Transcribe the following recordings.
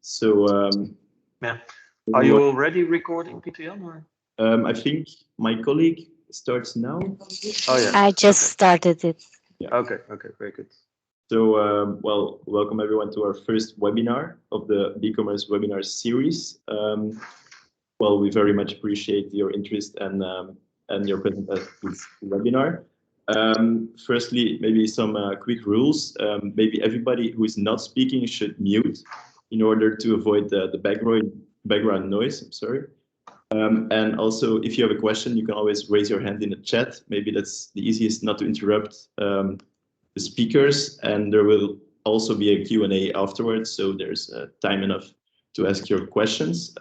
So yeah, are you already recording, Peter-Jan? Or? I think my colleague starts now. Oh yeah, I just started it. Yeah. Okay, very good. So well, welcome everyone to our first webinar of the B-commerce webinar series. Well, we very much appreciate your interest and your presence at this webinar. Firstly, maybe some quick rules. Maybe everybody who is not speaking should mute in order to avoid the background noise. I'm sorry. And also, if you have a question, you can always raise your hand in the chat. Maybe that's the easiest, not to interrupt the speakers. And there will also be a Q&A afterwards, so there's time enough to ask your questions.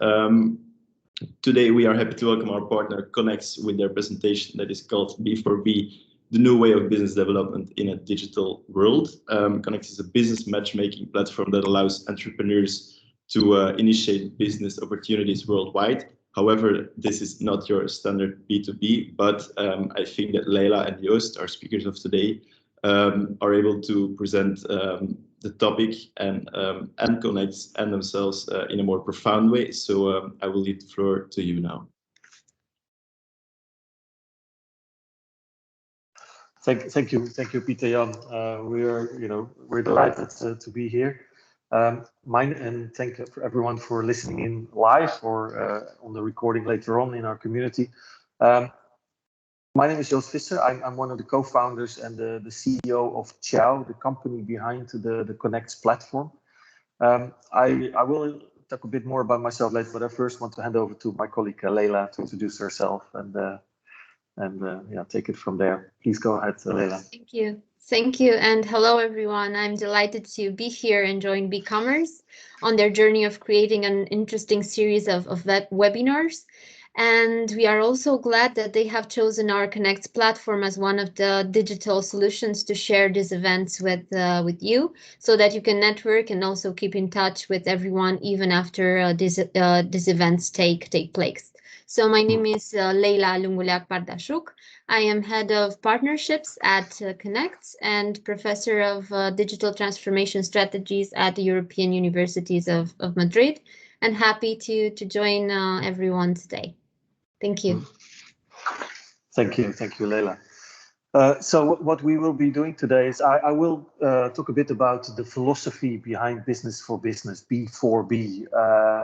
Today, we are happy to welcome our partner Connex with their presentation that is called B4B, the new way of business development in a digital world. Connex is a business matchmaking platform that allows entrepreneurs to initiate business opportunities worldwide. However, this is not your standard B2B, but I think that Leila and Joost, our speakers of today, are able to present the topic and Connex and themselves in a more profound way. So I will leave the floor to you now. Thank you, Peter-Jan. We're delighted to be here. And thank you for everyone for listening in live or on the recording later on in our community. My name is Joost Visser. I'm one of the co-founders and the CEO of Tiao, the company behind the Connex platform. I will talk a bit more about myself later, but I first want to hand over to my colleague Leila to introduce herself and yeah, take it from there. Please go ahead, Leila. Thank you, and hello everyone. I'm delighted to be here and join BCommerce on their journey of creating an interesting series of webinars. And we are also glad that they have chosen our Connex platform as one of the digital solutions to share these events with you, so that you can network and also keep in touch with everyone even after these events take place. So my name is Leila Lunguleac-Bardasuc. I am head of partnerships at Connex and professor of digital transformation strategies at the European Universities of Madrid, and happy to join everyone today. Thank you. Thank you, Leila. So what we will be doing today is I will talk a bit about the philosophy behind business for business, B4B,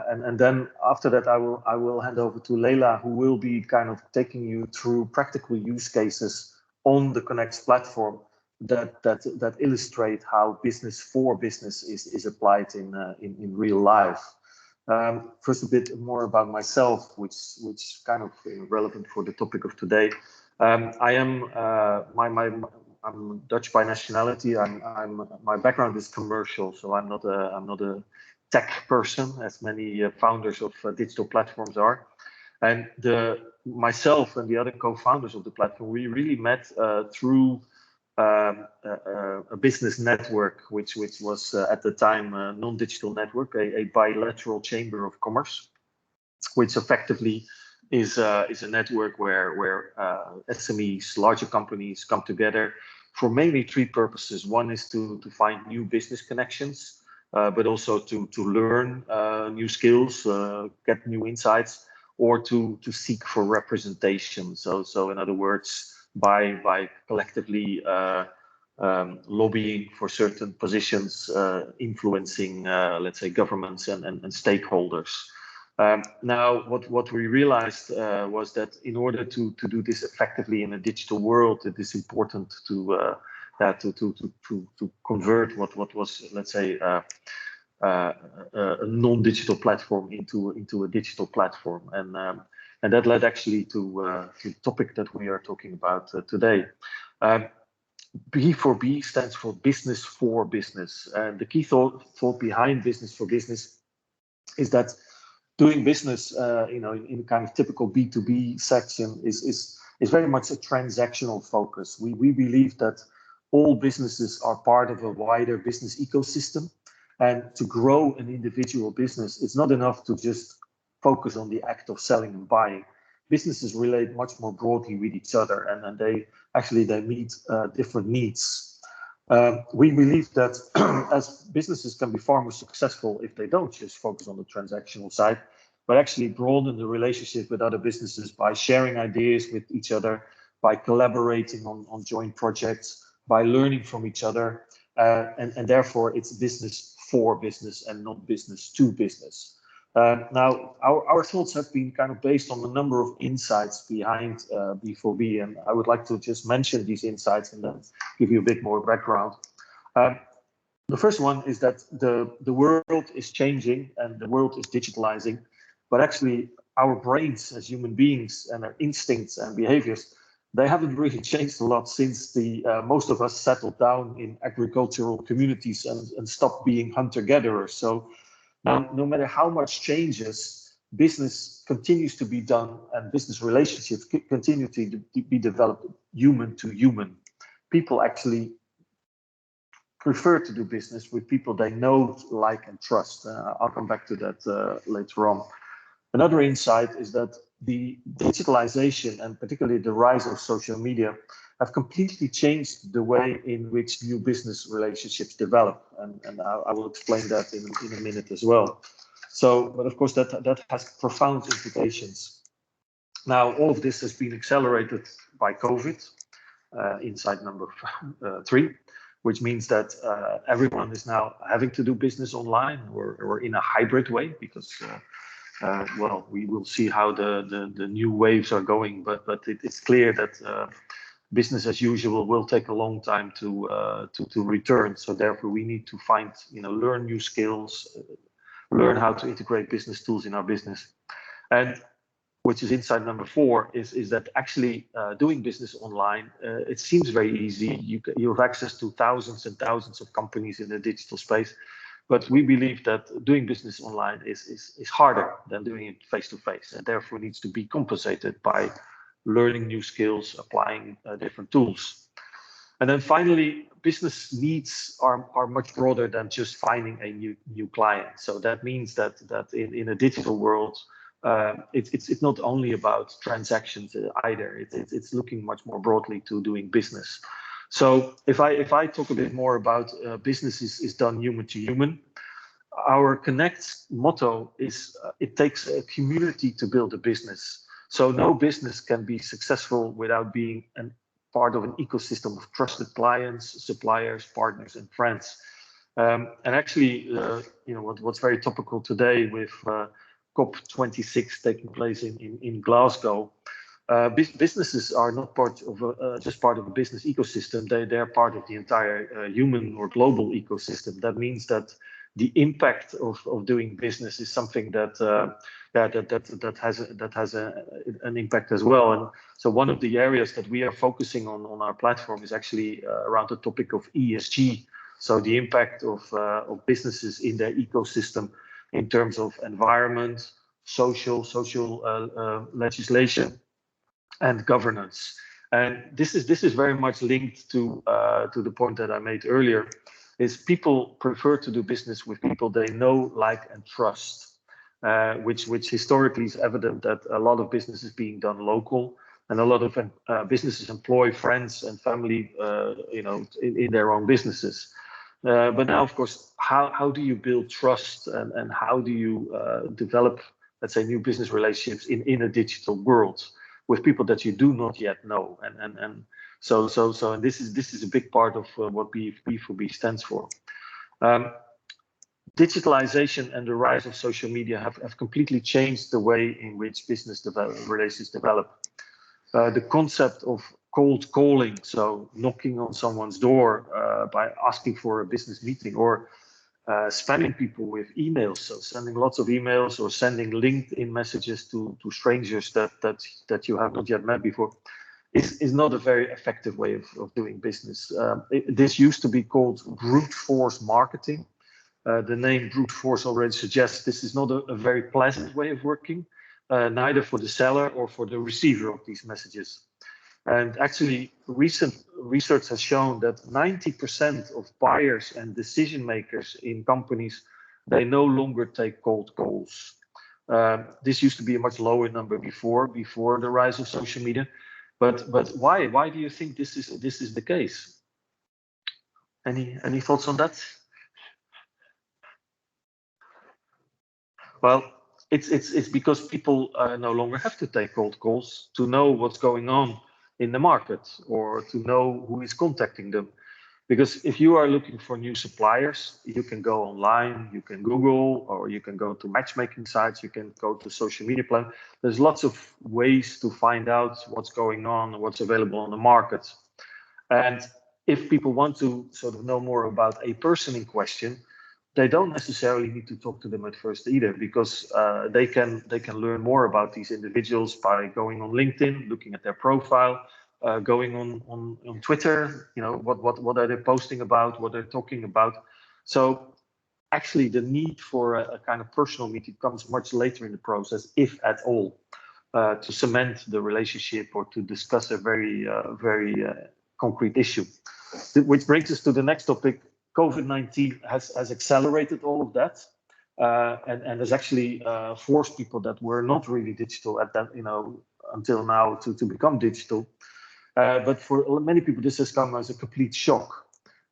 and then after that I will hand over to Leila, who will be kind of taking you through practical use cases on the Connex platform that illustrate how business for business is applied in real life. First, a bit more about myself, which kind of relevant for the topic of today. I'm Dutch by nationality. My background is commercial, so I'm not a tech person, as many founders of digital platforms are. And myself and the other co-founders of the platform, we really met through a business network, which was at the time a non-digital network, a bilateral chamber of commerce, which effectively is a network where SMEs, larger companies, come together for mainly three purposes. One is to find new business connections, but also to learn new skills, get new insights, or to seek for representation. So in other words, by collectively lobbying for certain positions, influencing, let's say, governments and stakeholders. Now, what we realized was that in order to do this effectively in a digital world, it is important to convert what was, let's say, a non-digital platform into a digital platform, and that led actually to the topic that we are talking about today. B4B stands for business for business, and the key thought behind business for business is that doing business, in kind of typical B2B section is very much a transactional focus. We believe that all businesses are part of a wider business ecosystem, and to grow an individual business, it's not enough to just focus on the act of selling and buying. Businesses relate much more broadly with each other, and they meet different needs. We believe that as businesses can be far more successful if they don't just focus on the transactional side, but actually broaden the relationship with other businesses by sharing ideas with each other, by collaborating on joint projects, by learning from each other, and therefore it's business for business and not business to business. Now, our thoughts have been kind of based on a number of insights behind B4B, and I would like to just mention these insights and then give you a bit more background. The first one is that the world is changing and the world is digitalizing, but actually our brains as human beings and our instincts and behaviors, they haven't really changed a lot since most of us settled down in agricultural communities and stopped being hunter-gatherers. So now, no matter how much changes, business continues to be done and business relationships continue to be developed human to human. People actually prefer to do business with people they know, like, and trust. I'll come back to that later on. Another insight is that the digitalization and particularly the rise of social media have completely changed the way in which new business relationships develop. And I will explain that in a minute as well. So, but of course, that has profound implications. Now, all of this has been accelerated by COVID, insight number 3, which means that everyone is now having to do business online or in a hybrid way because well, we will see how the new waves are going, but it's clear that business as usual will take a long time to return. So therefore, we need to find, learn new skills, learn how to integrate business tools in our business, and which is insight number 4 is that actually doing business online, it seems very easy. You have access to thousands and thousands of companies in the digital space. But we believe that doing business online is harder than doing it face-to-face, and therefore needs to be compensated by learning new skills, applying different tools. And then finally, business needs are much broader than just finding a new client. So that means that in a digital world, it's not only about transactions either. It's looking much more broadly to doing business. So if I talk a bit more about business is done human to human, our Connect motto is it takes a community to build a business. So no business can be successful without being part of an ecosystem of trusted clients, suppliers, partners, and friends. And actually, what's very topical today with COP26 taking place in Glasgow. Businesses are not just part of a business ecosystem. They're part of the entire human or global ecosystem. That means that the impact of doing business is something that has an impact as well. And so one of the areas that we are focusing on our platform is actually around the topic of ESG. So the impact of businesses in their ecosystem in terms of environment, social legislation, and governance. And this is very much linked to the point that I made earlier, is people prefer to do business with people they know, like, and trust, which historically is evident that a lot of business is being done local, and a lot of businesses employ friends and family, in their own businesses. But now, of course, how do you build trust and how do you develop, let's say, new business relationships in a digital world with people that you do not yet know? And so this is a big part of what B4B stands for. Digitalization and the rise of social media have completely changed the way in which business relations develop. The concept of cold calling, so knocking on someone's door by asking for a business meeting, or spamming people with emails, so sending lots of emails or sending LinkedIn messages to strangers that you have not yet met before, is not a very effective way of doing business. This used to be called brute force marketing. The name brute force already suggests this is not a very pleasant way of working, neither for the seller or for the receiver of these messages. And actually, recent research has shown that 90% of buyers and decision makers in companies, they no longer take cold calls. This used to be a much lower number before the rise of social media. But why? Why do you think this is the case? Any thoughts on that? Well, it's because people no longer have to take cold calls to know what's going on in the market or to know who is contacting them. Because if you are looking for new suppliers, you can go online, you can Google, or you can go to matchmaking sites, you can go to social media platforms. There's lots of ways to find out what's going on, what's available on the market. And if people want to sort of know more about a person in question, they don't necessarily need to talk to them at first either, because they can learn more about these individuals by going on LinkedIn, looking at their profile, going on Twitter. You know, what are they posting about, what they're talking about. So actually, the need for a kind of personal meeting comes much later in the process, if at all, to cement the relationship or to discuss a very concrete issue. Which brings us to the next topic. COVID-19 has accelerated all of that, and has actually forced people that were not really digital at that, until now to become digital. But for many people, this has come as a complete shock.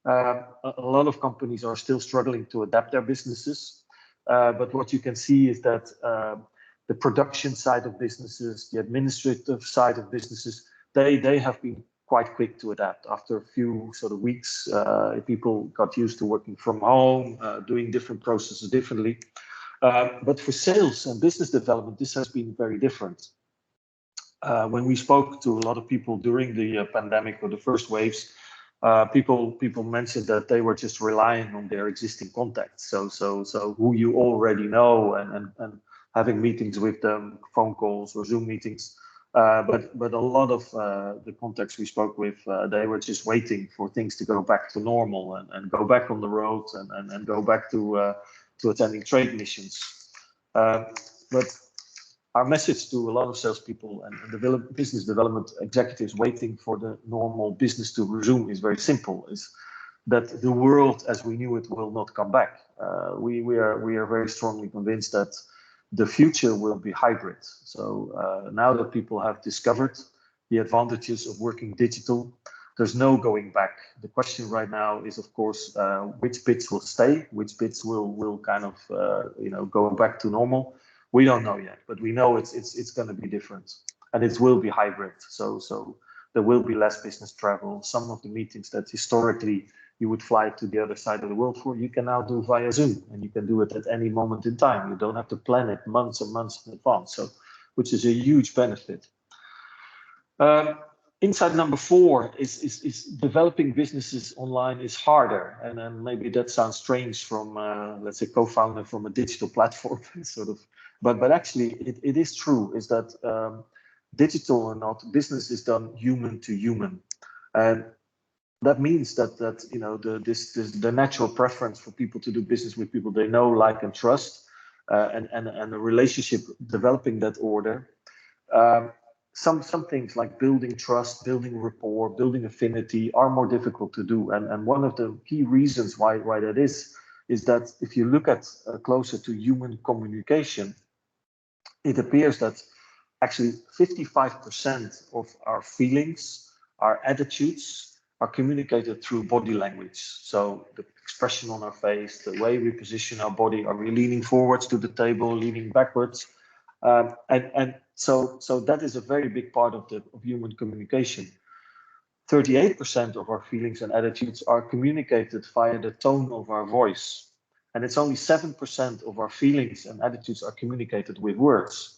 A lot of companies are still struggling to adapt their businesses, but what you can see is that the production side of businesses, the administrative side of businesses, they have been quite quick to adapt. After a few sort of weeks, people got used to working from home, doing different processes differently. But for sales and business development, this has been very different. When we spoke to a lot of people during the pandemic or the first waves, people mentioned that they were just relying on their existing contacts. So who you already know, and having meetings with them, phone calls or Zoom meetings. But a lot of the contacts we spoke with, they were just waiting for things to go back to normal and go back on the road and go back to attending trade missions. But our message to a lot of salespeople and business development executives waiting for the normal business to resume is very simple: is that the world as we knew it will not come back. We are very strongly convinced that the future will be hybrid. So now that people have discovered the advantages of working digital, there's no going back. The question right now is, of course, which bits will stay, which bits will kind of go back to normal. We don't know yet, but we know it's going to be different, and it will be hybrid. So there will be less business travel. Some of the meetings that historically you would fly to the other side of the world for, you can now do via Zoom, and you can do it at any moment in time. You don't have to plan it months and months in advance, so which is a huge benefit. Insight number 4 is developing businesses online is harder, and then maybe that sounds strange from let's say co-founder from a digital platform sort of, but actually it is true. Is that digital or not, business is done human to human, and that means that the natural preference for people to do business with people they know, like, and trust, and a relationship developing that order. Some things like building trust, building rapport, building affinity are more difficult to do, and one of the key reasons why that is that if you look at closer to human communication, it appears that actually 55% of our feelings, our attitudes, are communicated through body language. So the expression on our face, the way we position our body, are we leaning forwards to the table, leaning backwards? And so that is a very big part of human communication. 38% of our feelings and attitudes are communicated via the tone of our voice. And it's only 7% of our feelings and attitudes are communicated with words.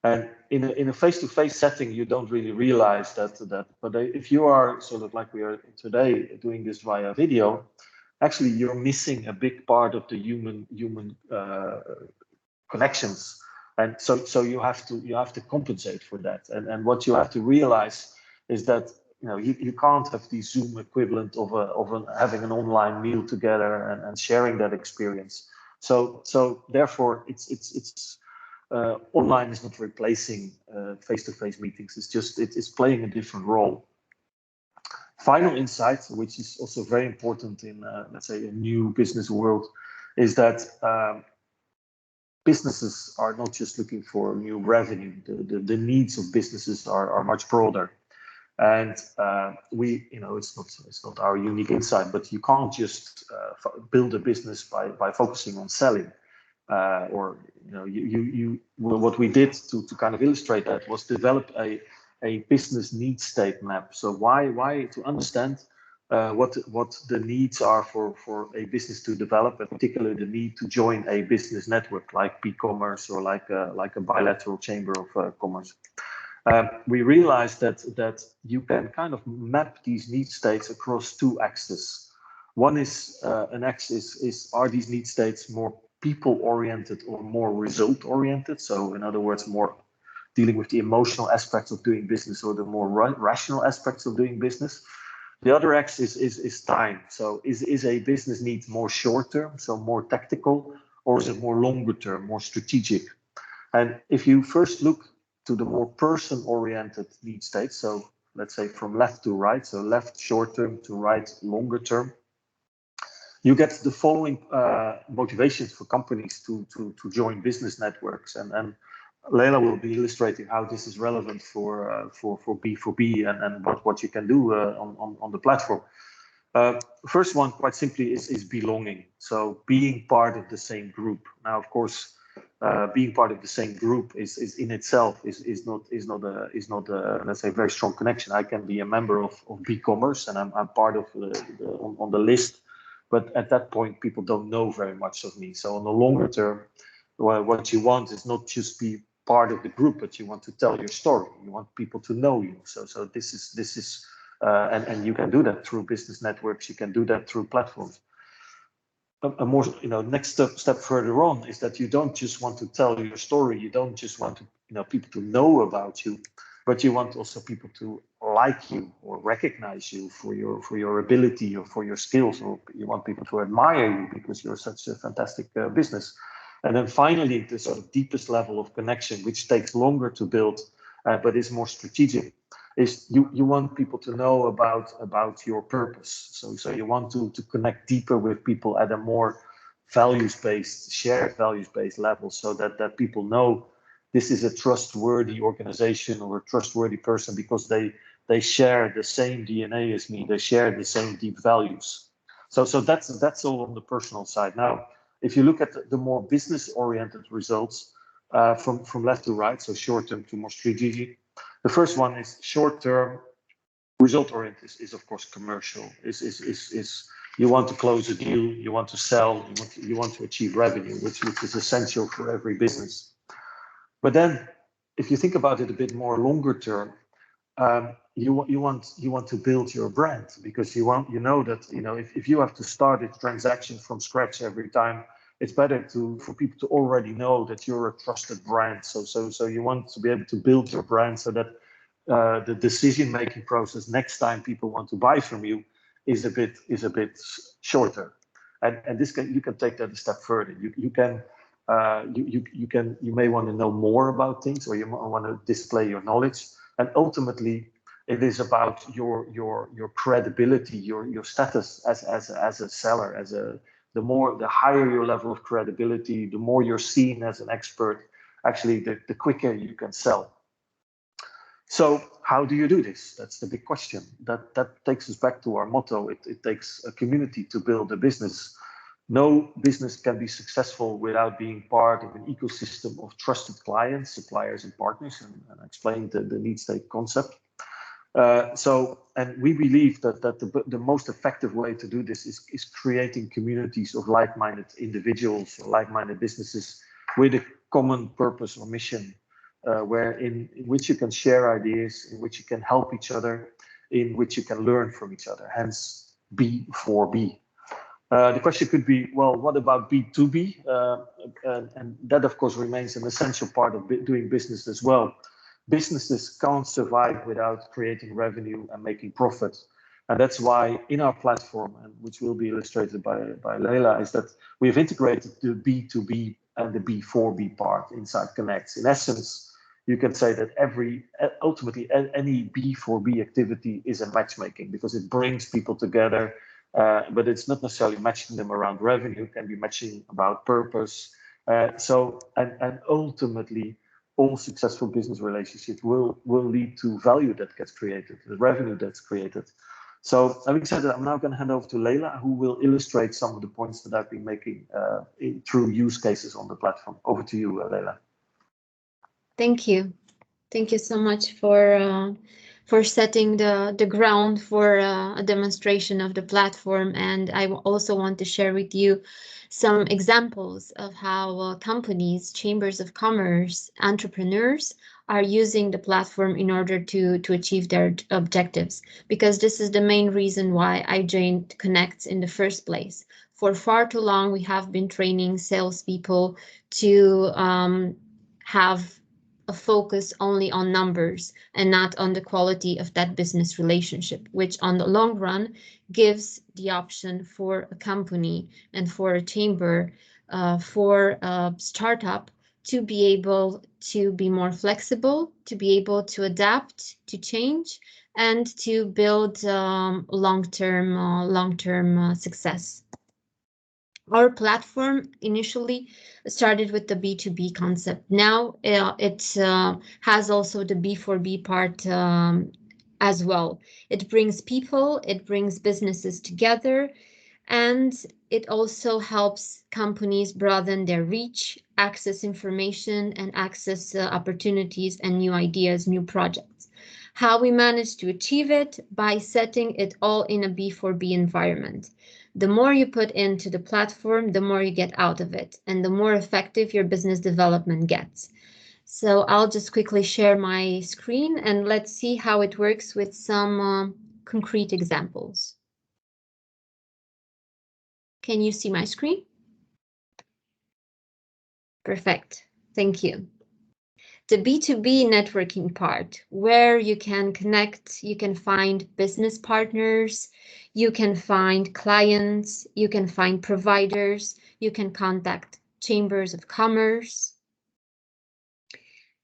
And in a face-to-face setting, you don't really realize that. But if you are sort of like we are today doing this via video, actually you're missing a big part of the human connections. And so you have to compensate for that. And what you have to realize is that you can't have the Zoom equivalent of having an online meal together and sharing that experience. So therefore it's online is not replacing face-to-face meetings. It's playing a different role. Final insight, which is also very important in let's say a new business world, is that businesses are not just looking for new revenue. The needs of businesses are much broader. And it's not our unique insight, but you can't just build a business by focusing on selling. What we did to kind of illustrate that was develop a business need state map. So why to understand what the needs are for a business to develop, and particularly the need to join a business network like B-commerce or like a bilateral chamber of commerce. We realized that you can kind of map these need states across two axes. One is an axis is, are these need states more people-oriented or more result-oriented? So in other words, more dealing with the emotional aspects of doing business or the more rational aspects of doing business. The other axis is time. So is a business need more short-term, so more tactical, or is it more longer-term, more strategic? And if you first look to the more person-oriented need states, so let's say from left to right, so left short-term to right longer-term, you get the following motivations for companies to join business networks. And Leila will be illustrating how this is relevant for B4B and what you can do on the platform. First one, quite simply, is belonging. So being part of the same group. Now, of course, being part of the same group is in itself is not a let's say very strong connection. I can be a member of B-commerce and I'm part of on the list, but at that point people don't know very much of me. So on the longer term, what you want is not just be part of the group, but you want to tell your story. You want people to know you. So this is and you can do that through business networks. You can do that through platforms. A more next step further on is that you don't just want to tell your story. You don't just want to people to know about you, but you want also people to like you or recognize you for your ability or for your skills, or you want people to admire you because you're such a fantastic business. And then finally, the sort of deepest level of connection, which takes longer to build, but is more strategic, is you want people to know about your purpose. So you want to connect deeper with people at a more values-based, shared values-based level, so that people know this is a trustworthy organization or a trustworthy person because they share the same DNA as me. They share the same deep values. So that's all on the personal side. Now, if you look at the more business-oriented results from left to right, so short-term to more strategic, the first one is short-term result-oriented is of course commercial. Is you want to close a deal, you want to sell, you want to achieve revenue, which is essential for every business. But then, if you think about it a bit more longer-term, you want to build your brand, because you know that if you have to start a transaction from scratch every time, it's better for people to already know that you're a trusted brand. So you want to be able to build your brand so that the decision-making process next time people want to buy from you is a bit shorter. And this you can take that a step further. You may want to know more about things, or you want to display your knowledge. And ultimately, it is about your credibility, your status as a seller, the higher your level of credibility, the more you're seen as an expert, actually, the quicker you can sell. So how do you do this? That's the big question. That takes us back to our motto. It takes a community to build a business. No business can be successful without being part of an ecosystem of trusted clients, suppliers, and partners. And I explained the need state concept. And we believe that the most effective way to do this is creating communities of like-minded individuals, or like-minded businesses with a common purpose or mission, in which you can share ideas, in which you can help each other, in which you can learn from each other. Hence B4B. The question could be, well, what about B2B? And that, of course, remains an essential part of doing business as well. Businesses can't survive without creating revenue and making profit. And that's why in our platform, and which will be illustrated by Leila, is that we have integrated the B2B and the B4B part inside Connects. In essence, you can say that ultimately any B4B activity is a matchmaking, because it brings people together. But it's not necessarily matching them around revenue. It can be matching about purpose. And ultimately, all successful business relationships will lead to value that gets created, the revenue that's created. So having said that, I'm now going to hand over to Leila, who will illustrate some of the points that I've been making through use cases on the platform. Over to you, Leila. Thank you. Thank you so much for setting the ground for a demonstration of the platform. And I also want to share with you some examples of how companies, chambers of commerce, entrepreneurs are using the platform in order to achieve their objectives, because this is the main reason why I joined Connect in the first place. For far too long, we have been training salespeople to have a focus only on numbers and not on the quality of that business relationship, which on the long run gives the option for a company and for a chamber, for a startup to be able to be more flexible, to be able to adapt, to change, and to build long-term success. Our platform initially started with the B2B concept. Now it has also the B4B part as well. It brings people, it brings businesses together, and it also helps companies broaden their reach, access information, and access opportunities and new ideas, new projects. How we manage to achieve it? By setting it all in a B4B environment. The more you put into the platform, the more you get out of it, and the more effective your business development gets. So I'll just quickly share my screen and let's see how it works with some concrete examples. Can you see my screen? Perfect. Thank you. The B2B networking part, where you can connect, you can find business partners, you can find clients, you can find providers, you can contact chambers of commerce,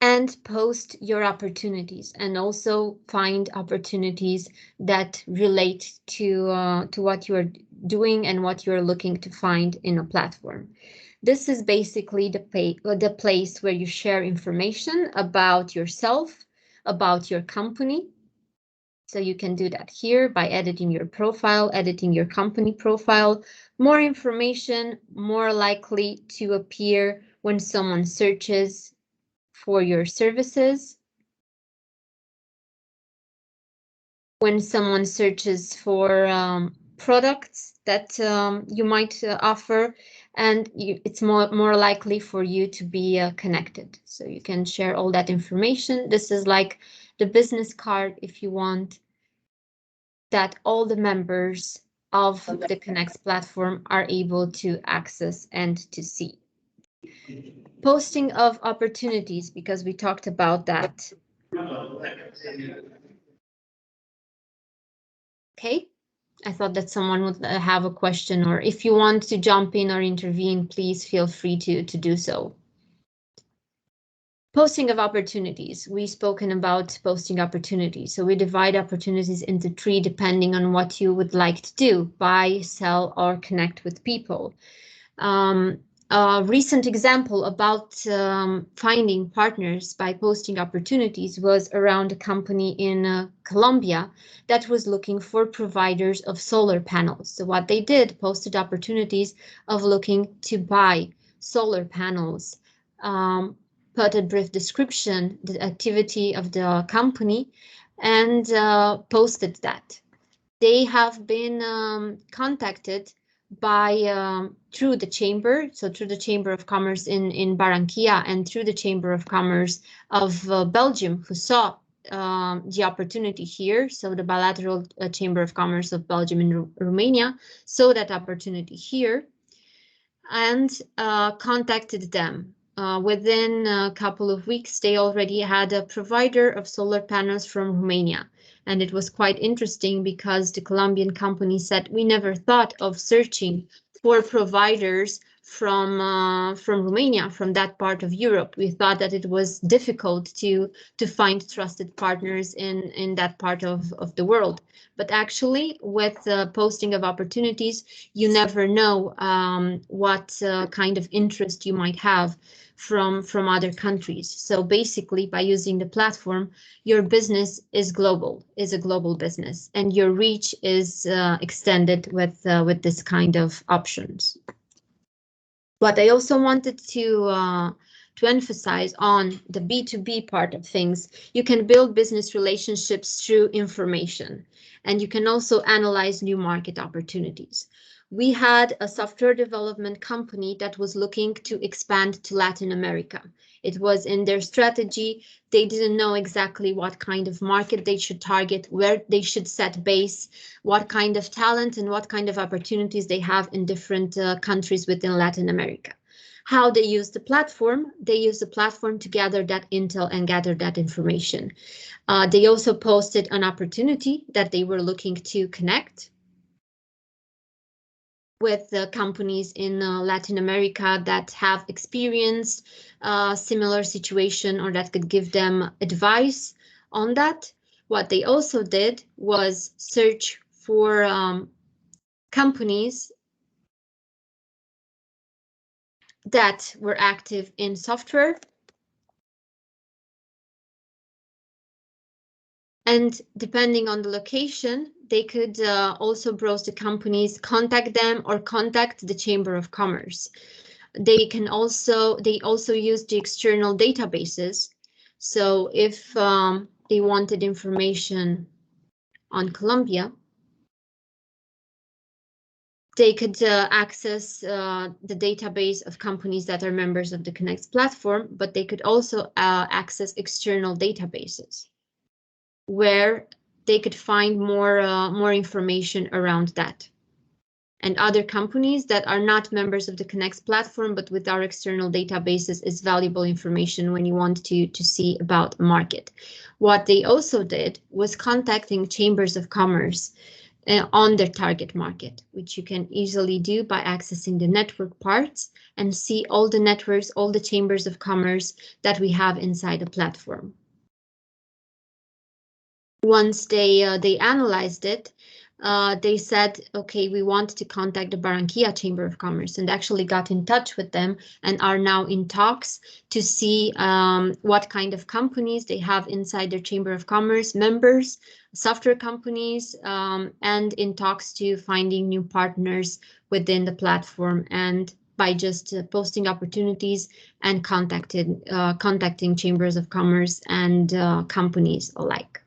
and post your opportunities, and also find opportunities that relate to what you are doing and what you're looking to find in a platform. This is basically the place where you share information about yourself, about your company. So you can do that here by editing your profile, editing your company profile. More information, more likely to appear when someone searches for your services. When someone searches for products that you might offer, and it's more likely for you to be connected. So you can share all that information. This is like the business card, if you want, that all the members of the Connect platform are able to access and to see. Posting of opportunities, because we talked about that. Okay. I thought that someone would have a question, or if you want to jump in or intervene, please feel free to do so. Posting of opportunities. We've spoken about posting opportunities. So we divide opportunities into 3 depending on what you would like to do: buy, sell, or connect with people. A recent example about finding partners by posting opportunities was around a company in Colombia that was looking for providers of solar panels. So what they did, posted opportunities of looking to buy solar panels, put a brief description, the activity of the company, and posted that. They have been contacted by through the chamber, so through the Chamber of Commerce in Barranquilla and through the Chamber of Commerce of Belgium, who saw the opportunity here. So the bilateral Chamber of Commerce of Belgium and Romania saw that opportunity here and contacted them. Within a couple of weeks, they already had a provider of solar panels from Romania. And it was quite interesting because the Colombian company said, we never thought of searching for providers from Romania, from that part of Europe. We thought that it was difficult to find trusted partners in that part of the world. But actually, with the posting of opportunities, you never know what kind of interest you might have from other countries. So basically, by using the platform, your business is a global business, and your reach is extended with this kind of options. But I also wanted to emphasize on the B2B part of things. You can build business relationships through information, and you can also analyze new market opportunities. We had a software development company that was looking to expand to Latin America. It was in their strategy. They didn't know exactly what kind of market they should target, where they should set base, what kind of talent and what kind of opportunities they have in different countries within Latin America. How they use the platform? They use the platform to gather that intel and gather that information. They also posted an opportunity that they were looking to connect with companies in Latin America that have experienced a similar situation or that could give them advice on that. What they also did was search for companies that were active in software. And depending on the location, they could also browse the companies, contact them, or contact the Chamber of Commerce. They also use the external databases. So if they wanted information on Colombia, they could access the database of companies that are members of the Connect platform, but they could also access external databases where they could find more information around that. And other companies that are not members of the Connect platform, but with our external databases is valuable information when you want to see about a market. What they also did was contacting chambers of commerce on their target market, which you can easily do by accessing the network parts and see all the networks, all the chambers of commerce that we have inside the platform. Once they analyzed it, they said, okay, we want to contact the Barranquilla Chamber of Commerce, and actually got in touch with them and are now in talks to see what kind of companies they have inside their Chamber of Commerce, members, software companies, and in talks to finding new partners within the platform, and by just posting opportunities and contacting chambers of commerce and companies alike.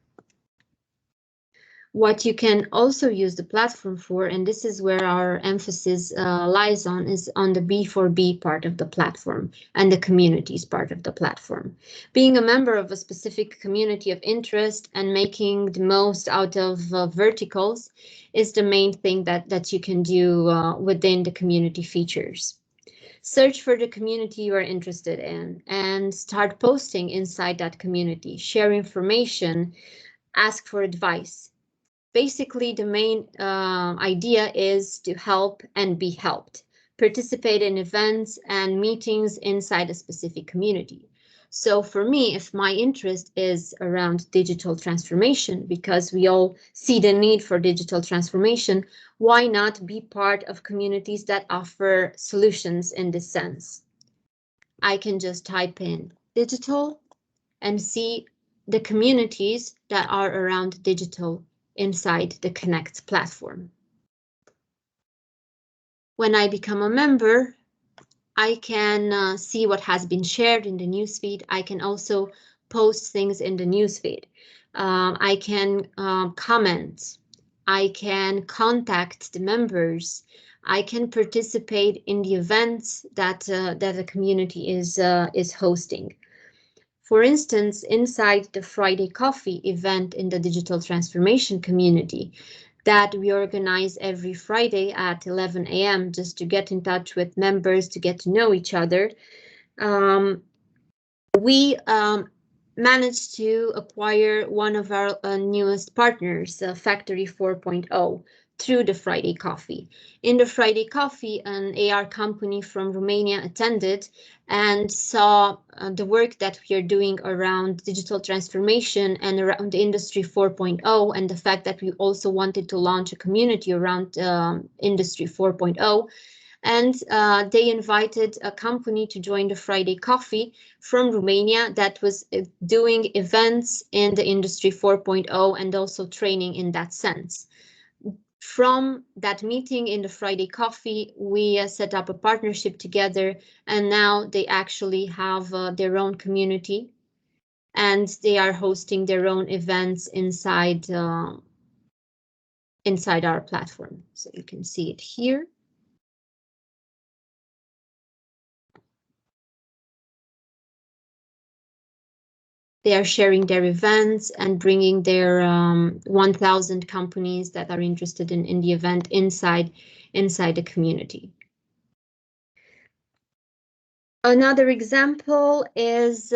What you can also use the platform for, and this is where our emphasis lies on, is on the B4B part of the platform and the communities part of the platform. Being a member of a specific community of interest and making the most out of verticals is the main thing that you can do within the community features. Search for the community you are interested in and start posting inside that community. Share information, ask for advice. Basically, the main idea is to help and be helped. Participate in events and meetings inside a specific community. So for me, if my interest is around digital transformation, because we all see the need for digital transformation, why not be part of communities that offer solutions in this sense? I can just type in digital and see the communities that are around digital inside the Connect platform. When I become a member, I can see what has been shared in the newsfeed. I can also post things in the newsfeed. I can comment. I can contact the members. I can participate in the events that the community is hosting. For instance, inside the Friday Coffee event in the digital transformation community that we organize every Friday at 11 a.m. just to get in touch with members, to get to know each other, we managed to acquire one of our newest partners, Factory 4.0, through the Friday Coffee. In the Friday Coffee, an AR company from Romania attended and saw the work that we are doing around digital transformation and around Industry 4.0, and the fact that we also wanted to launch a community around Industry 4.0. And they invited a company to join the Friday Coffee from Romania that was doing events in the Industry 4.0 and also training in that sense. From that meeting in the Friday Coffee, we set up a partnership together, and now they actually have their own community, and they are hosting their own events inside our platform. So you can see it here. They are sharing their events and bringing their 1,000 companies that are interested in the event inside the community. Another example is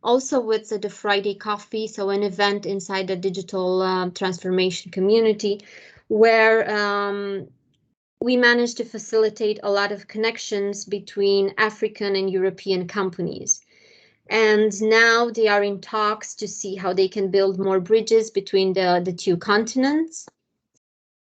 also with the Friday Coffee, so an event inside the digital transformation community, where we managed to facilitate a lot of connections between African and European companies. And now they are in talks to see how they can build more bridges between the two continents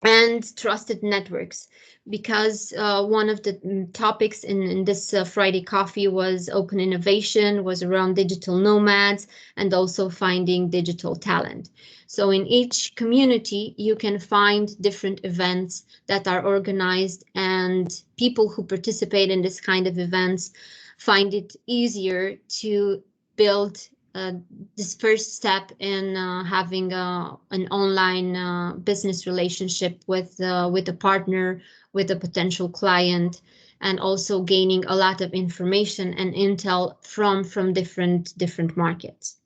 and trusted networks, because one of the topics in this Friday Coffee was open innovation, was around digital nomads and also finding digital talent. So in each community, you can find different events that are organized, and people who participate in this kind of events find it easier to build this first step in having an online business relationship with a partner, with a potential client, and also gaining a lot of information and intel from different markets.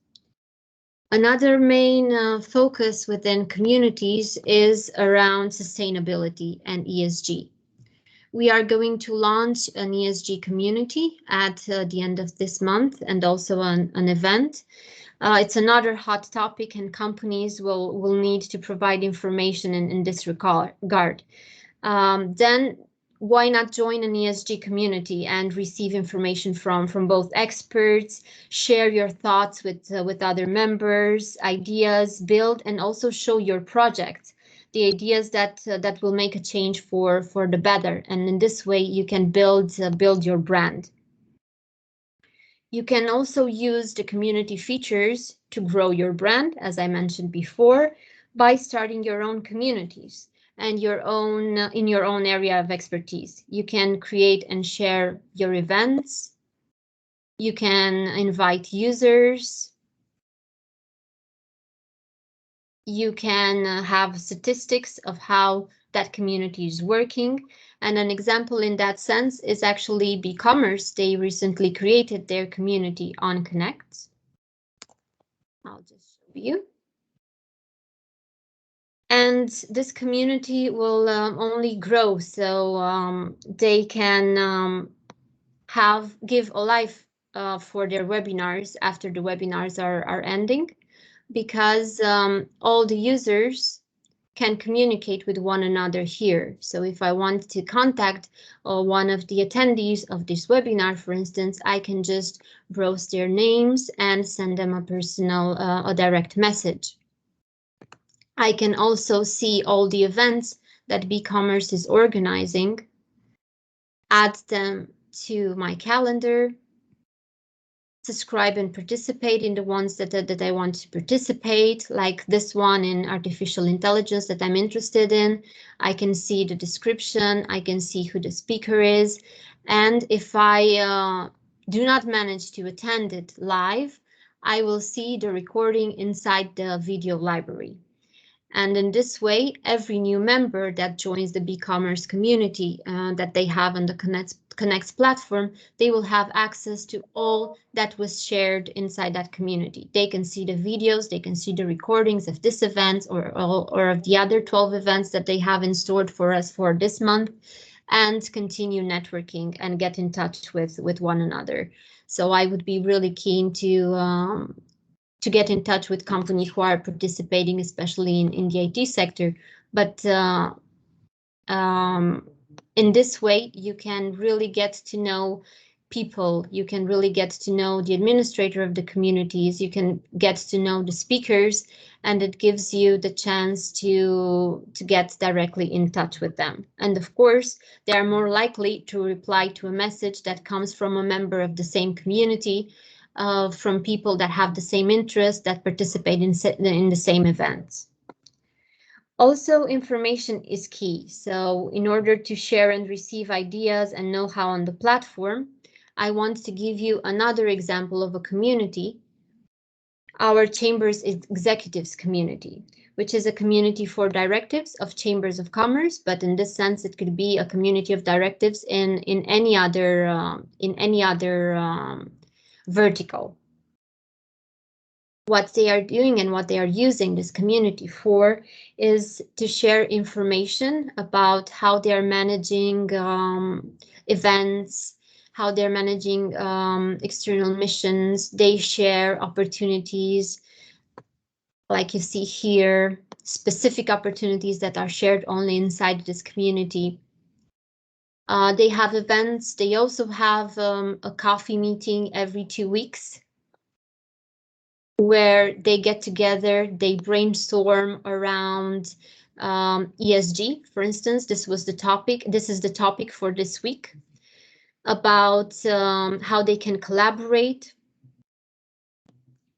Another main focus within communities is around sustainability and ESG. We are going to launch an ESG community at the end of this month, and also an event. It's another hot topic, and companies will need to provide information in this regard. Then why not join an ESG community and receive information from both experts, share your thoughts with other members, ideas, build, and also show your projects, the ideas that will make a change for the better. And in this way, you can build your brand. You can also use the community features to grow your brand, as I mentioned before, by starting your own communities and in your own area of expertise. You can create and share your events. You can invite users. You can have statistics of how that community is working. And an example in that sense is actually BeCommerce. They recently created their community on Connect. I'll just show you. And this community will only grow, so they can give a life for their webinars after the webinars are ending, because all the users can communicate with one another here. So if I want to contact one of the attendees of this webinar, for instance, I can just browse their names and send them a personal, a direct message. I can also see all the events that BeCommerce is organizing, add them to my calendar, subscribe and participate in the ones that I want to participate, like this one in artificial intelligence that I'm interested in. I can see the description, I can see who the speaker is, and if I do not manage to attend it live, I will see the recording inside the video library. And in this way, every new member that joins the BeCommerce community that they have on the Connect platform, they will have access to all that was shared inside that community. They can see the videos, they can see the recordings of this event or of the other 12 events that they have in store for us for this month, and continue networking and get in touch with one another. So I would be really keen to get in touch with companies who are participating, especially in the IT sector, but In this way, you can really get to know people, you can really get to know the administrator of the communities, you can get to know the speakers, and it gives you the chance to get directly in touch with them. And of course, they are more likely to reply to a message that comes from a member of the same community, from people that have the same interests, that participate in the same events. Also, information is key. So in order to share and receive ideas and know-how on the platform, I want to give you another example of a community, our Chambers Executives community, which is a community for directives of Chambers of Commerce, but in this sense, it could be a community of directives in any other vertical. What they are doing and what they are using this community for is to share information about how they are managing events, how they're managing external missions. They share opportunities, like you see here, specific opportunities that are shared only inside this community. They have events. They also have a coffee meeting every 2 weeks, where they get together, they brainstorm around ESG, for instance. This is the topic for this week, about how they can collaborate.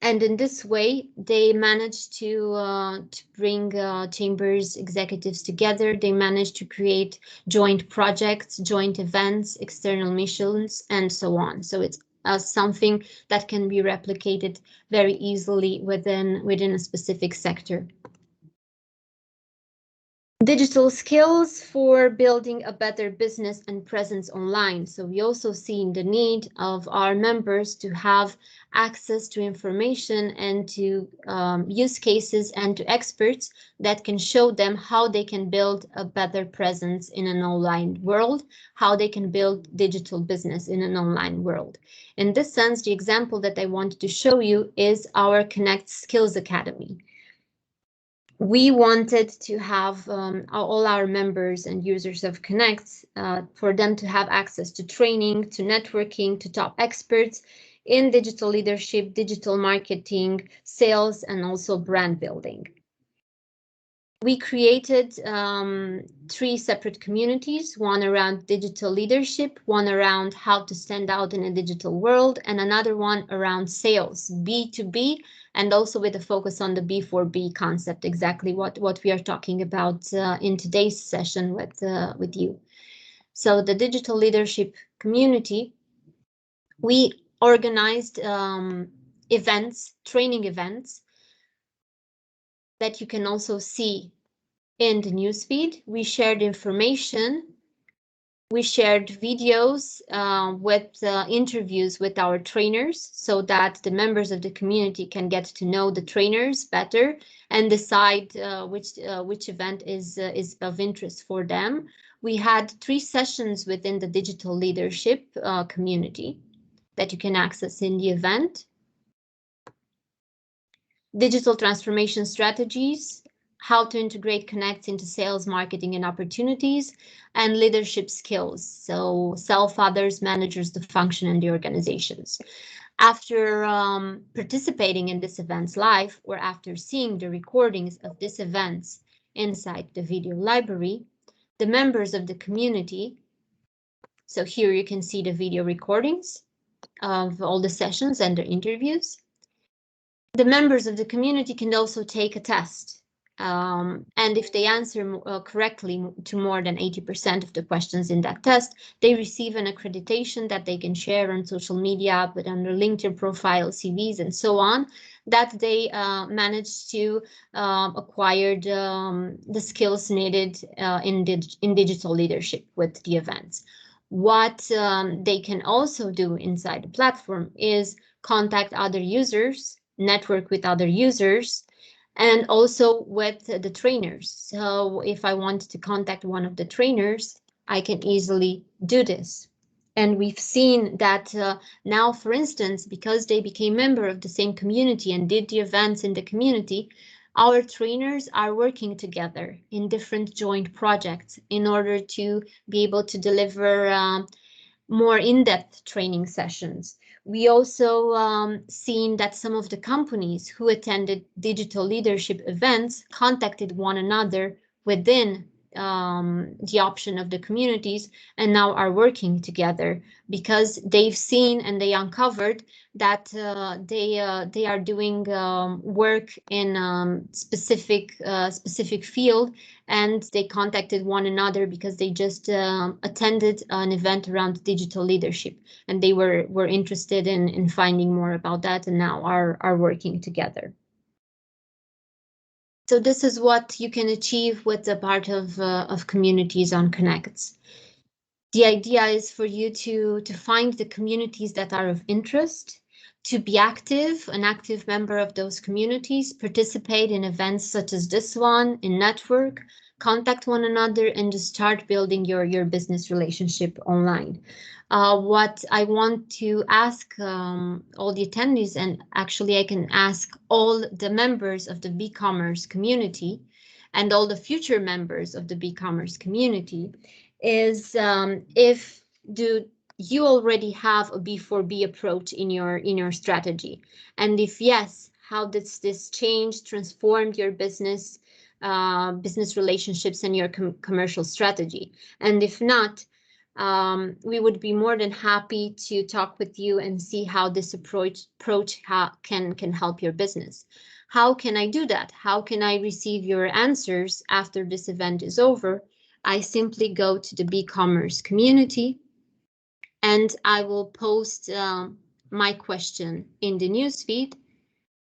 And in this way, they manage to bring Chambers executives together. They manage to create joint projects, joint events, external missions, and so on. So it's something that can be replicated very easily within a specific sector. Digital skills for building a better business and presence online. So we also see the need of our members to have access to information and to use cases and to experts that can show them how they can build a better presence in an online world, how they can build digital business in an online world. In this sense, the example that I wanted to show you is our Connect Skills Academy. We wanted to have all our members and users of Connect, for them to have access to training, to networking, to top experts in digital leadership, digital marketing, sales, and also brand building. We created 3 separate communities, one around digital leadership, one around how to stand out in a digital world, and another one around sales, B2B, and also with a focus on the B4B concept, exactly what we are talking about in today's session with you. So the digital leadership community, we organized events, training events, that you can also see in the newsfeed. We shared information. We shared videos with interviews with our trainers, so that the members of the community can get to know the trainers better and decide which event is of interest for them. We had 3 sessions within the digital leadership community that you can access in the event. Digital transformation strategies, how to integrate Connect into sales, marketing, and opportunities, and leadership skills. So self, others, managers, the function, and the organizations. After participating in this events live, or after seeing the recordings of these events inside the video library, the members of the community, so here you can see the video recordings of all the sessions and the interviews. The members of the community can also take a test, and if they answer correctly to more than 80% of the questions in that test, they receive an accreditation that they can share on social media, but on their LinkedIn profile, CVs, and so on, that they managed to acquire the skills needed in digital leadership with the events. What they can also do inside the platform is contact other users, network with other users, and also with the trainers. So if I want to contact one of the trainers, I can easily do this. And we've seen that now, for instance, because they became member of the same community and did the events in the community, our trainers are working together in different joint projects in order to be able to deliver more in-depth training sessions. We also seen that some of the companies who attended digital leadership events contacted one another within the option of the communities and now are working together because they've seen and they uncovered that they are doing work in specific field, and they contacted one another because they just attended an event around digital leadership and they were interested in finding more about that and now are working together. So this is what you can achieve with the part of communities on Connects. The idea is for you to find the communities that are of interest, to be active, an active member of those communities, participate in events such as this one, in network, contact one another, and just start building your business relationship online. What I want to ask all the attendees, and actually I can ask all the members of the B-commerce community and all the future members of the B-commerce community, is if do you already have a B4B approach in your strategy, and if yes, how does this change, transform your business relationships and your commercial strategy? And if not, we would be more than happy to talk with you and see how this approach can help your business. How can I do that? How can I receive your answers after this event is over? I simply go to the B-commerce community and I will post my question in the newsfeed,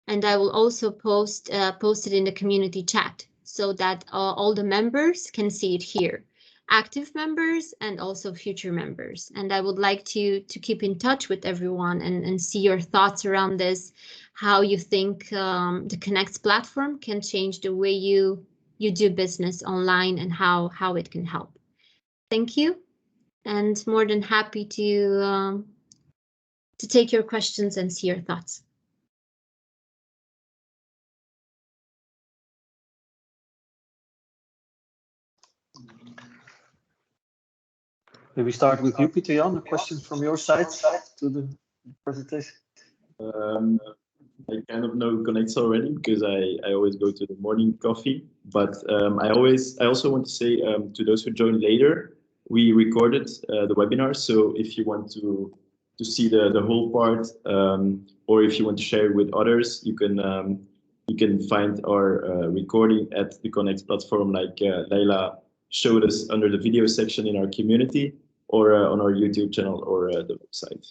and I will also post it in the community chat so that all the members can see it here, active members and also future members. And I would like to keep in touch with everyone and see your thoughts around this, how you think the Connects platform can change the way you do business online and how it can help. Thank you, and more than happy to take your questions and see your thoughts. Maybe start with you, Peter Jan, a question from your side to the presentation. I kind of know Connects already because I always go to the morning coffee, but I also want to say to those who join later, we recorded the webinar. So if you want to see the whole part, or if you want to share it with others, you can find our recording at the Connects platform, like Leila showed us under the video section in our community, or on our YouTube channel or the website.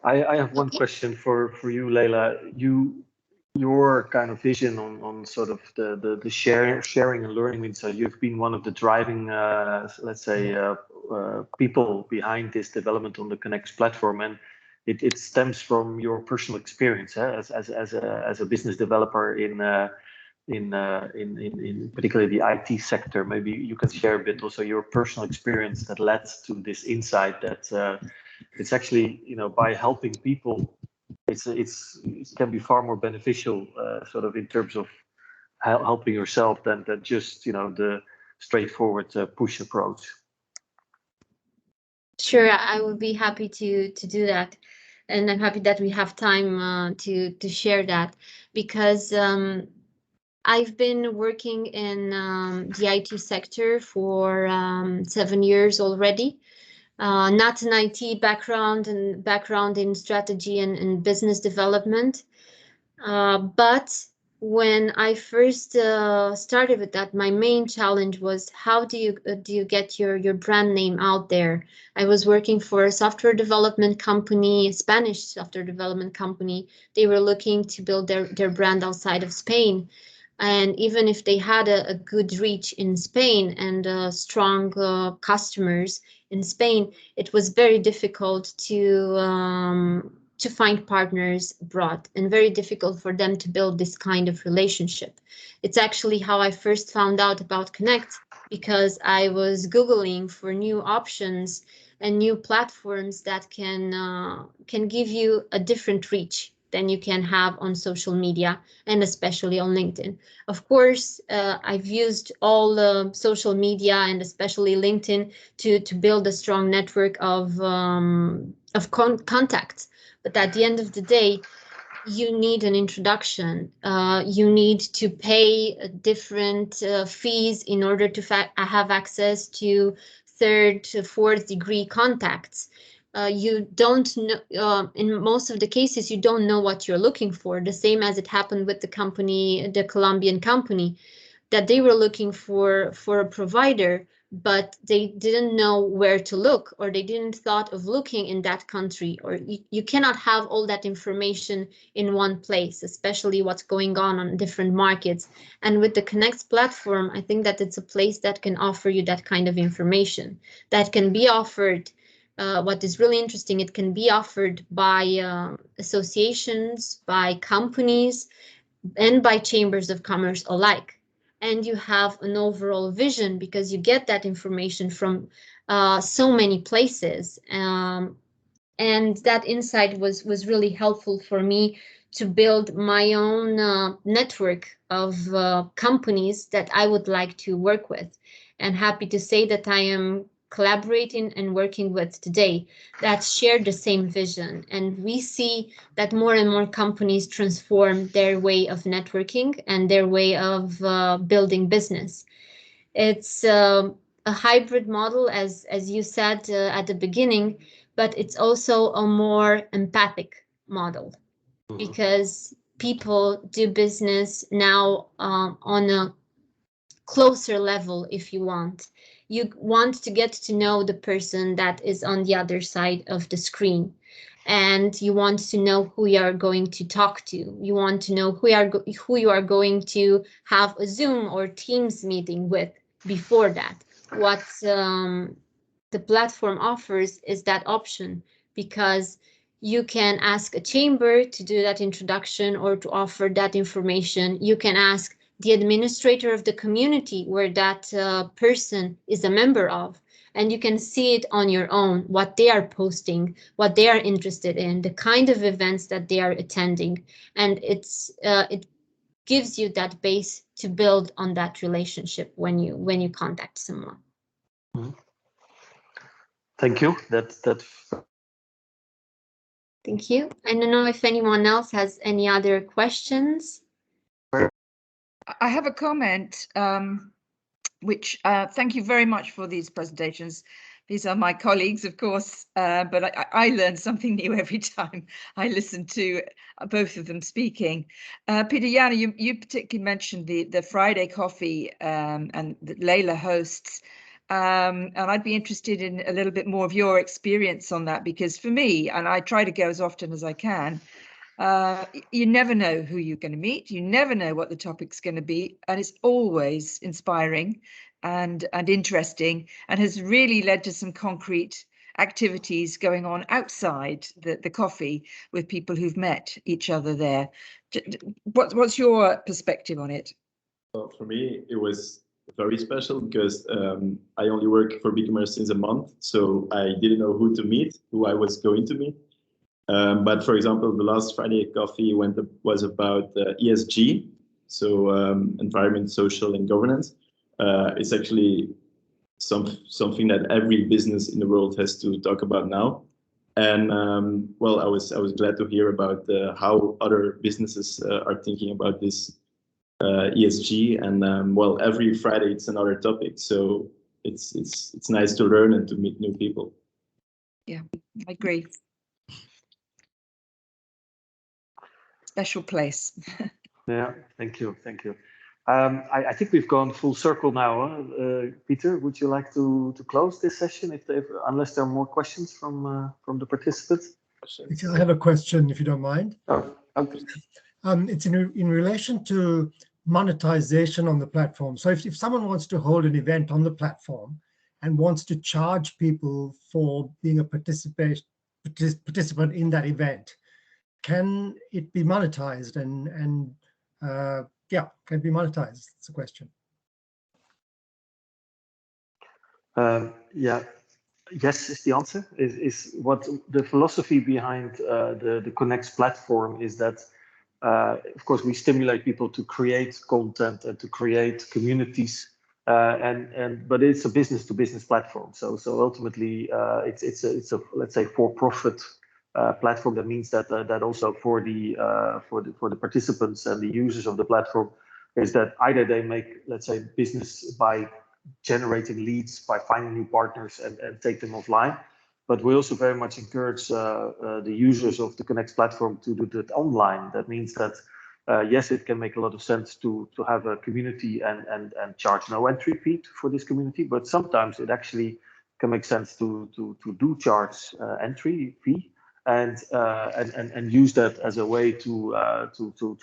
I have one question for you, Leila. Your kind of vision on sort of the sharing and learning means you've been one of the driving, let's say, people behind this development on the Connects platform, and it stems from your personal experience as a business developer in particularly the IT sector. Maybe you can share a bit also your personal experience that led to this insight that it's actually, by helping people, it can be far more beneficial, sort of in terms of helping yourself than just the straightforward push approach. Sure, I would be happy to do that, and I'm happy that we have time to share that, because I've been working in the IT sector for 7 years already. Not an IT background and background in strategy and business development. But when I first started with that, my main challenge was how do you get your brand name out there? I was working for a software development company, a Spanish software development company. They were looking to build their brand outside of Spain. And even if they had a good reach in Spain and strong customers in Spain, it was very difficult to find partners abroad and very difficult for them to build this kind of relationship. It's actually how I first found out about Connect, because I was Googling for new options and new platforms that can give you a different reach than you can have on social media, and especially on LinkedIn. Of course, I've used all social media and especially LinkedIn to build a strong network of contacts. But at the end of the day, you need an introduction. You need to pay different fees in order to have access to third, fourth degree contacts. You don't know, in most of the cases, you don't know what you're looking for. The same as it happened with the company, the Colombian company, that they were looking for a provider, but they didn't know where to look, or they didn't thought of looking in that country, or you cannot have all that information in one place, especially what's going on different markets. And with the Connects platform, I think that it's a place that can offer you that kind of information that can be offered. What is really interesting, it can be offered by associations, by companies, and by chambers of commerce alike. And you have an overall vision because you get that information from so many places. And that insight was really helpful for me to build my own network of companies that I would like to work with. And happy to say that I am collaborating and working with today that share the same vision. And we see that more and more companies transform their way of networking and their way of building business. It's a hybrid model, as you said at the beginning, but it's also a more empathic model because people do business now on a closer level, if you want. You want to get to know the person that is on the other side of the screen, and you want to know who you are going to talk to. You want to know who you are going to have a Zoom or Teams meeting with before that. What the platform offers is that option, because you can ask a chamber to do that introduction or to offer that information. You can ask the administrator of the community where that person is a member of, and you can see it on your own, what they are posting, what they are interested in, the kind of events that they are attending. And it gives you that base to build on that relationship when you contact someone. Thank you. Thank you. I don't know if anyone else has any other questions. I have a comment, which thank you very much for these presentations. These are my colleagues, of course, but I learn something new every time I listen to both of them speaking. Peter, Jana, you particularly mentioned the Friday coffee and that Leila hosts. And I'd be interested in a little bit more of your experience on that, because for me, and I try to go as often as I can, you never know who you're going to meet. You never know what the topic's going to be. And it's always inspiring and interesting, and has really led to some concrete activities going on outside the coffee with people who've met each other there. What's your perspective on it? Well, for me, it was very special because I only work for BigCommerce since a month, so I didn't know who to meet, who I was going to meet. But for example, the last Friday coffee was about ESG, so environment, social, and governance. It's actually something that every business in the world has to talk about now. And well, I was glad to hear about how other businesses are thinking about this ESG. And well, every Friday it's another topic, so it's nice to learn and to meet new people. Yeah, I agree. Special place. Yeah, thank you. I think we've gone full circle now. Peter, would you like to close this session unless there are more questions from the participants? I have a question, if you don't mind. Oh, okay. It's in relation to monetization on the platform. So if someone wants to hold an event on the platform and wants to charge people for being a participant in that event, can it be monetized? And yeah, can it be monetized? That's the question. Yeah, yes is the answer. Is what the philosophy behind the Connects platform is that, of course, we stimulate people to create content and to create communities, but it's a business-to-business platform. So ultimately, it's a let's say for-profit platform. That means that that also for the participants and the users of the platform is that either they make, let's say, business by generating leads, by finding new partners and take them offline. But we also very much encourage the users of the Connects platform to do that online. That means that, yes, it can make a lot of sense to have a community and charge no entry fee for this community, but sometimes it actually can make sense to do charge entry fee and use that as a way to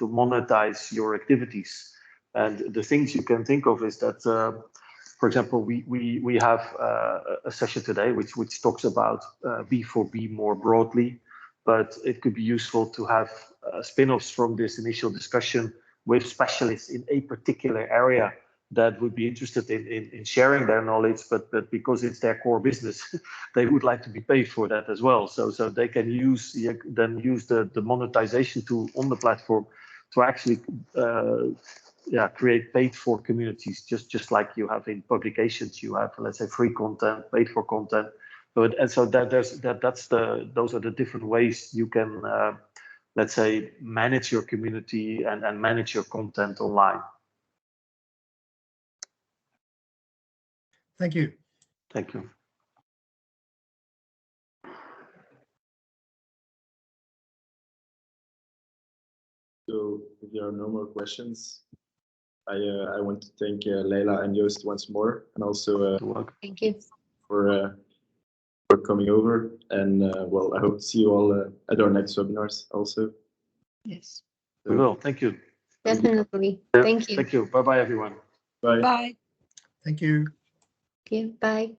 monetize your activities. And the things you can think of is that, for example, we have a session today which talks about B4B more broadly, but it could be useful to have spin-offs from this initial discussion with specialists in a particular area that would be interested in sharing their knowledge, but because it's their core business, they would like to be paid for that as well. So they can use the monetization tool on the platform to actually create paid for communities, just like you have in publications. You have, let's say, free content, paid for content. Those are the different ways you can, let's say, manage your community and manage your content online. Thank you. Thank you. So if there are no more questions, I want to thank Leila and Joost once more, and also thank you for coming over. And well, I hope to see you all at our next webinars also. Yes. We will. Thank you. definitely. Thank you. Thank you. Bye bye, everyone. Bye. Bye. Thank you. Okay, bye.